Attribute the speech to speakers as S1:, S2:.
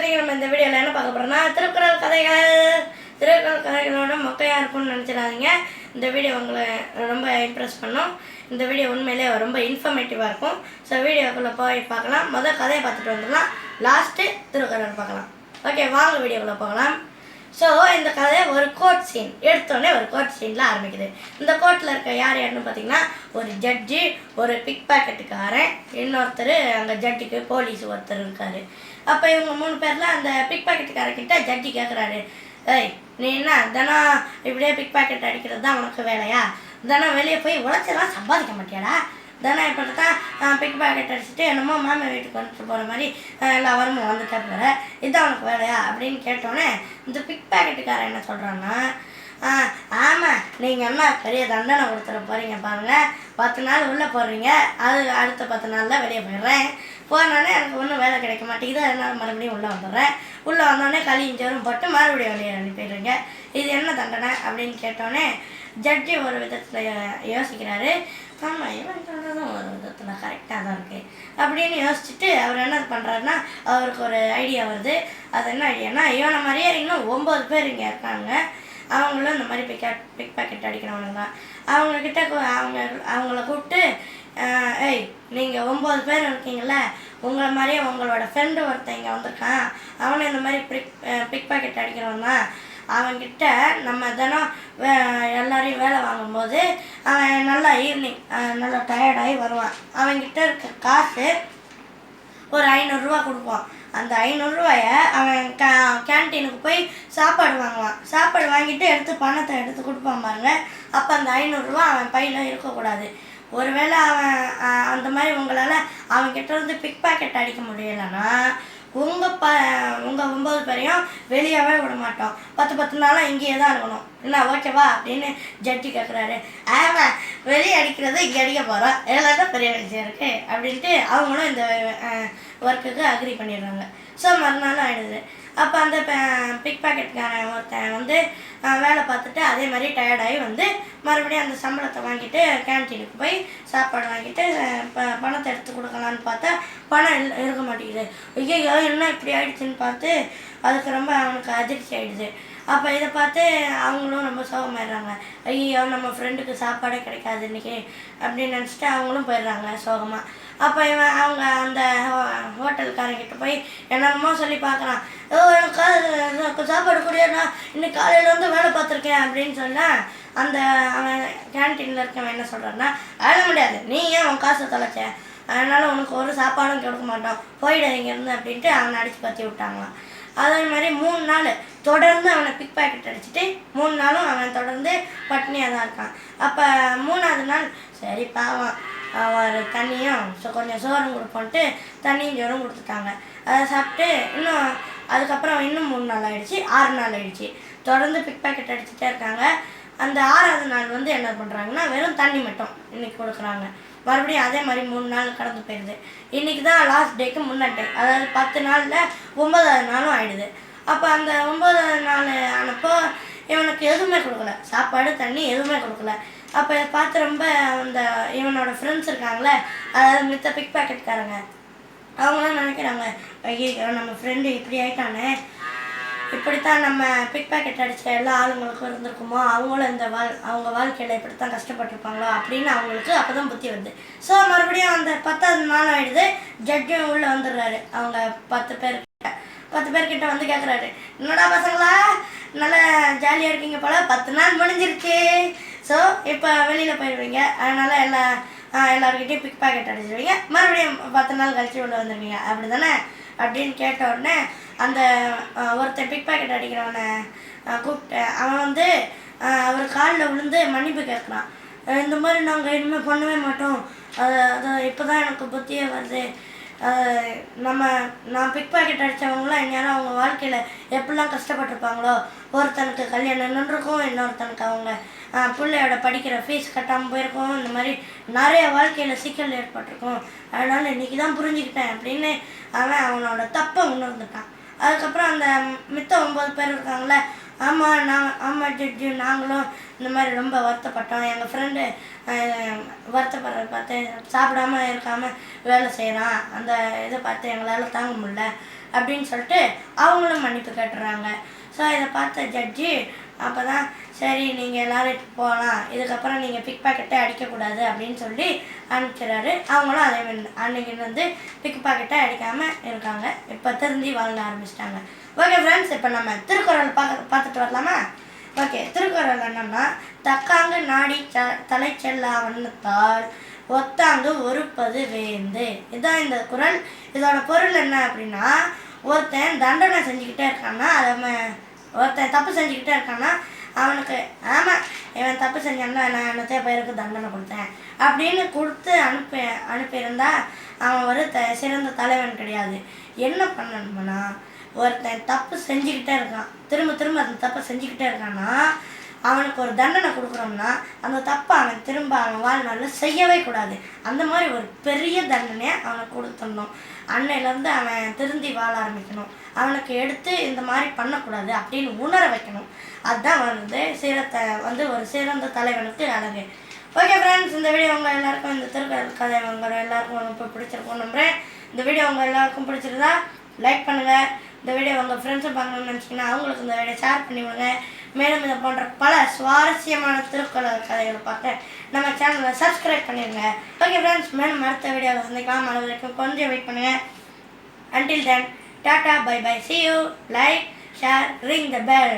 S1: இன்றைக்கி நம்ம இந்த வீடியோவில் என்ன பார்க்க போகிறோம்னா திருக்குறள் கதைகளோட மொக்கையாக இருக்கும்னு நினச்சிடாதீங்க. இந்த வீடியோ உங்களை ரொம்ப இம்ப்ரெஸ் பண்ணும். இந்த வீடியோ உண்மையிலே ரொம்ப இன்ஃபர்மேட்டிவாக இருக்கும். ஸோ வீடியோக்குள்ளே போய் பார்க்கலாம். முதல் கதையை பார்த்துட்டு வந்துடலாம், லாஸ்ட்டு திருக்குறள் பார்க்கலாம். ஓகே, வாங்க வீடியோக்குள்ளே போகலாம். ஸோ இந்த கதை ஒரு கோர்ட் சீன், எடுத்தோடனே ஒரு கோர்ட் சீனில் ஆரம்பிக்குது. இந்த கோர்ட்டில் இருக்க யார் யாருன்னு பார்த்தீங்கன்னா, ஒரு ஜட்ஜி, ஒரு பிக் பாக்கெட்டுக்காரன், இன்னொருத்தர் அங்கே ஜட்ஜிக்கு போலீஸ் ஒருத்தர் இருக்கார். அப்போ இவங்க 3 பேரில் அந்த பிக் பாக்கெட்டுக்காரர்கிட்ட ஜட்ஜி கேட்குறாரு, ஏய் நீ என்ன தினம் இப்படியே பிக் பாக்கெட் அடிக்கிறது தான் உனக்கு வேலையா? தினம் வெளியே போய் உழைச்செல்லாம் சம்பாதிக்க மாட்டியாடா? தினம் இப்படி தான் பிக் பாக்கெட் அடிச்சுட்டு என்னமோ மாமா வீட்டுக்கு வந்துட்டு போகிற மாதிரி எல்லா வாரமும் வந்துட்டே போகிற, இதுதான் உனக்கு வேலையா அப்படின்னு கேட்டோன்னே இந்த பிக் பாக்கெட்டுக்காரன் என்ன சொல்கிறான்னா, ஆமாம் நீங்கள் என்ன பெரிய தண்டனை கொடுத்துட போகிறீங்க பாருங்கள், 10 நாள் உள்ளே போடுறீங்க, அது அடுத்த 10 நாளில் வெளியே போயிடுறேன். போனோடனே எனக்கு ஒன்றும் வேலை கிடைக்க மாட்டேங்குது, அதனால் மறுபடியும் உள்ளே வந்துடுறேன். உள்ளே வந்தோடனே களியும் சோறும் போட்டு மறுபடியும் வெளியே அனுப்பிடுறீங்க, இது என்ன தண்டனை அப்படின்னு கேட்டோடனே ஜட்ஜி ஒரு விதத்தில் யோசிக்கிறாரு. ஆமாம், இவன் சொல்கிறதும் ஒரு விதத்தில் கரெக்டாக தான் இருக்குது அப்படின்னு யோசிச்சுட்டு அவர் என்ன பண்ணுறாருன்னா, அவருக்கு ஒரு ஐடியா வருது. அது என்ன ஐடியானா, இவனை மாதிரியே இன்னும் 9 பேர் இங்கே இருக்காங்க, அவங்களும் இந்த மாதிரி பிக் பாக்கெட் அடிக்கிறவங்க தான். அவங்கக்கிட்ட அவங்கள கூப்பிட்டு, ஏய் நீங்கள் 9 பேர் இருக்கீங்கள, உங்களை மாதிரியே உங்களோட ஃப்ரெண்டு ஒருத்தன் இங்கே வந்திருக்கான், அவனை இந்த மாதிரி பிக் பாக்கெட் அடிக்கிறவன் தான், அவன்கிட்ட நம்ம தினம் எல்லாரையும் வேலை வாங்கும்போது அவன் நல்லா ஈவினிங் நல்லா டயர்டாகி வருவான், அவன்கிட்ட இருக்க காசு ஒரு 500 ரூபா கொடுப்போம். அந்த 500 ரூபாயை அவன் கேன்டீனுக்கு போய் சாப்பாடு வாங்குவான். சாப்பாடு வாங்கிட்டு பணத்தை எடுத்து கொடுப்பான் பாருங்க. அப்போ அந்த 500 ரூபா அவன் பையில் இருக்கக்கூடாது. ஒருவேளை அவன் அந்த மாதிரி உங்களால் அவன்கிட்ட இருந்து பிக் பாக்கெட் அடிக்க முடியலைன்னா உங்கள் 9 பேரையும் வெளியவே விட மாட்டோம், 10 நாளாக இங்கேயே தான் இருக்கணும், என்ன ஓகேவா அப்படின்னு ஜட்ஜி கேட்குறாரு. ஆமாம், வெளியே அடிக்கிறது இங்கே அடிக்க போகிறோம், எல்லாத்தையும் பெரிய விஷயம் இருக்குது அப்படின்ட்டு அவங்களும் இந்த ஒர்க்குக்கு அக்ரி பண்ணிடுறாங்க. ஸோ மறுநாள் ஆகிடுது. அப்போ அந்த பிக் பாக்கெட்டுக்காரன் ஒருத்தன் வந்து வேலை பார்த்துட்டு அதே மாதிரி டயர்டாகி வந்து மறுபடியும் அந்த சம்பளத்தை வாங்கிட்டு கேன்டீனுக்கு போய் சாப்பாடு வாங்கிட்டு பணத்தை எடுத்து கொடுக்கலான்னு பார்த்தா பணம் இருக்க மாட்டேங்குது. ஐயோ என்ன இப்படி ஆகிடுச்சின்னு பார்த்து அதுக்கு ரொம்ப அவனுக்கு அதிர்ச்சி ஆகிடுது. அப்போ இதை பார்த்து அவங்களும் ரொம்ப சோகமாயிடுறாங்க. ஐயோ நம்ம ஃப்ரெண்டுக்கு சாப்பாடே கிடைக்காது இன்றைக்கி அப்படின்னு நினச்சிட்டு அவங்களும் போயிடுறாங்க சோகமாக. அப்போ அவங்க அந்த ஹோட்டல்காரங்கிட்ட போய் என்னென்னமோ சொல்லி பார்க்குறான். எனக்கு சாப்பாடு கூடியண்ணா, இன்னைக்கு காலையில் வந்து வேலை பார்த்துருக்கேன் அப்படின்னு சொன்னால் அந்த அவன் கேன்டீனில் இருக்கவன் என்ன சொல்கிறான்னா, அழ முடியாது, நீ ஏன் உன் காசை தொலைச்ச, அதனால் உனக்கு ஒரு சாப்பாடும் கொடுக்க மாட்டோம், போயிடு இங்கேருந்து அப்படின்ட்டு அவனை அடித்து பற்றி விட்டாங்களாம். அதே மாதிரி 3 நாள் தொடர்ந்து அவனை பிக் பாக்கெட் அடிச்சுட்டு 3 நாளும் அவன் தொடர்ந்து பட்னியாக தான் இருக்கான். அப்போ 3ஆவது நாள் சரி பாவம் ஒரு தண்ணியும் கொஞ்சம் சோறும் கொடுப்போன்ட்டு தண்ணியும் சோறும் கொடுத்துட்டாங்க. அதை சாப்பிட்டு அதுக்கப்புறம் இன்னும் 3 நாள் ஆகிடுச்சு, 6 நாள் ஆகிடுச்சு, தொடர்ந்து பிக் பாக்கெட் அடிச்சுட்டே இருக்காங்க. அந்த 6ஆவது நாள் வந்து என்ன பண்ணுறாங்கன்னா வெறும் தண்ணி மட்டும் இன்றைக்கி கொடுக்குறாங்க. மறுபடியும் அதே மாதிரி 3 நாள் கடந்து போயிடுது. இன்றைக்கி தான் லாஸ்ட் டேக்கு முன்னாடி, அதாவது 10 நாளில் 9ஆவது நாளும் ஆகிடுது. அப்போ அந்த 9ஆவது நாள் ஆனப்போ இவனுக்கு எதுவுமே கொடுக்கல, சாப்பாடு தண்ணி எதுவுமே கொடுக்கல. அப்போ இதை பார்த்து ரொம்ப அந்த இவனோட ஃப்ரெண்ட்ஸ் இருக்காங்களே, அதாவது மித்த பிக் பாக்கெட்காரங்க, அவங்களாம் நினைக்கிறாங்க, ஐயோ நம்ம ஃப்ரெண்டு இப்படி ஆகிட்டானே, இப்படித்தான் நம்ம பிக் பாக்கெட் அடித்த எல்லா ஆளுங்களுக்கும் இருந்திருக்குமோ, அவங்களும் அவங்க வாழ்க்கையில் இப்படித்தான் கஷ்டப்பட்டுருப்பாங்களோ அப்படின்னு அவங்களுக்கு அப்போ தான் புத்தி வருது. ஸோ மறுபடியும் அந்த 10ஆவது நாள் ஆகிடுது. ஜட்ஜும் உள்ளே வந்துடுறாரு. அவங்க 10 பேர்கிட்ட வந்து கேட்குறாரு, என்னடா பசங்களா நல்லா ஜாலியாக இருக்கீங்க போல், 10 நாள் முடிஞ்சிருச்சு, ஸோ இப்போ வெளியில் போயிடுவீங்க, அதனால் எல்லாருக்கிட்டையும் பிக் பாக்கெட் அடிச்சிடுவீங்க, மறுபடியும் 10 நாள் கழிச்சு உள்ளே வந்துடுவீங்க அப்படி தானே அப்படின்னு கேட்ட உடனே அந்த ஒருத்தர் பிக் பாக்கெட் அடிக்கிறவனை கூப்பிட்டு அவன் வந்து அவர் காலில் விழுந்து மன்னிப்பு கேட்குறான். இந்த மாதிரி நாங்கள் இனிமேல் பண்ணவே மாட்டோம், அது இப்போ தான் எனக்கு புத்தியே வருது, நான் பிக் பாக்கெட் அடித்தவங்களாம் எங்கேயாலும் அவங்க வாழ்க்கையில் எப்படிலாம் கஷ்டப்பட்டுருப்பாங்களோ, ஒருத்தனுக்கு கல்யாணம் நின்றுருக்கும், இன்னொருத்தனுக்கு அவங்க பிள்ளையோட படிக்கிற ஃபீஸ் கட்டாமல் போயிருக்கும், இந்த மாதிரி நிறைய வாழ்க்கையில் சிக்கல் ஏற்பட்டிருக்கும், அதனால் இன்றைக்கி தான் புரிஞ்சுக்கிட்டேன் அப்படின்னு அவனோட தப்பை உணர்ந்துட்டான். அதுக்கப்புறம் அந்த மித்த 9 பேர் இருக்காங்களே, ஆமாம் ஜட்ஜு, நாங்களும் இந்த மாதிரி ரொம்ப வருத்தப்பட்டோம், எங்கள் ஃப்ரெண்டு வருத்தப்படுறத பார்த்து சாப்பிடாம இருக்காமல் வேலை செய்கிறான், அந்த இதை பார்த்து எங்களால் தாங்க முடியல அப்படின்னு சொல்லிட்டு அவங்களும் மன்னிப்பு கேட்டுறாங்க. ஸோ இதை பார்த்த ஜட்ஜி அப்போ தான் சரி நீங்கள் எல்லோரும் இப்போ போகலாம், இதுக்கப்புறம் நீங்கள் பிக் பாக்கெட்டை அடிக்கக்கூடாது அப்படின்னு சொல்லி அனுப்பிச்சிடாரு. அவங்களும் அதே மாதிரி அன்றைக்கி வந்து பிக் பாக்கெட்டை அடிக்காமல் இருக்காங்க. இப்போ திருந்தி வாழ ஆரம்பிச்சிட்டாங்க. ஓகே ஃப்ரெண்ட்ஸ், இப்போ நம்ம திருக்குறள் பார்த்துட்டு வரலாமா? ஓகே, திருக்குறள் என்னன்னா, தக்காங்கு நாடி தலை செல்லா வண்ணத்தால் ஒத்தாங்கு ஒருப்பது வேந்து. இதுதான் இந்த குறள். இதோட பொருள் என்ன அப்படின்னா, ஒருத்தன் தண்டனை செஞ்சுக்கிட்டே இருக்கான்னா, ஒருத்தன் தப்பு செஞ்சுக்கிட்டே இருக்கான்னா அவனுக்கு ஆமாம் இவன் தப்பு செஞ்சான்னா நான் என்னத்தைய பேருக்கு தண்டனை கொடுத்தேன் அப்படின்னு கொடுத்து அனுப்பியிருந்தா அவன் ஒரு சிறந்த தலைவன் கிடையாது. என்ன பண்ணணும்னா, ஒருத்தன் தப்பு செஞ்சுக்கிட்டே இருக்கான், திரும்ப திரும்ப அந்த தப்பை செஞ்சுக்கிட்டே இருக்கான்னா அவனுக்கு ஒரு தண்டனை கொடுக்குறோம்னா அந்த தப்பை அவன் திரும்ப அவன் வாழ்நாளில் செய்யவே கூடாது. அந்த மாதிரி ஒரு பெரிய தண்டனையை அவனுக்கு கொடுத்துடணும். அன்னையிலேருந்து அவன் திருந்தி வாழ ஆரம்பிக்கணும். அவனுக்கு எடுத்து இந்த மாதிரி பண்ணக்கூடாது அப்படின்னு உணர வைக்கணும். அதுதான் ஒரு சிறந்த தலைவனுக்கு அழகு. ஓகே ஃப்ரெண்ட்ஸ், இந்த வீடியோ உங்கள் எல்லாருக்கும், இந்த திருக்குறள் கதை உங்கள் எல்லாருக்கும் ரொம்ப பிடிச்சிருக்கும் நம்புகிறேன். இந்த வீடியோ உங்கள் எல்லாருக்கும் பிடிச்சிருந்தா லைக் பண்ணுங்கள். இந்த வீடியோ உங்கள் ஃப்ரெண்ட்ஸும் பார்க்கணும்னு நினச்சிங்கன்னா அவங்களுக்கு இந்த வீடியோ ஷேர் பண்ணி விடுங்க. மேலும் இதை போன்ற பல சுவாரஸ்யமான திருக்குறள் கதைகளை பார்க்க நம்ம சேனலை சப்ஸ்கிரைப் பண்ணிடுங்க. ஓகே ஃப்ரெண்ட்ஸ், மேலும் அடுத்த வீடியோவில் சந்திக்கலாம். அது வரைக்கும் கொஞ்சம் வெயிட் பண்ணுங்கள். Until then, tata, bye bye, see you, like, share, ring the bell.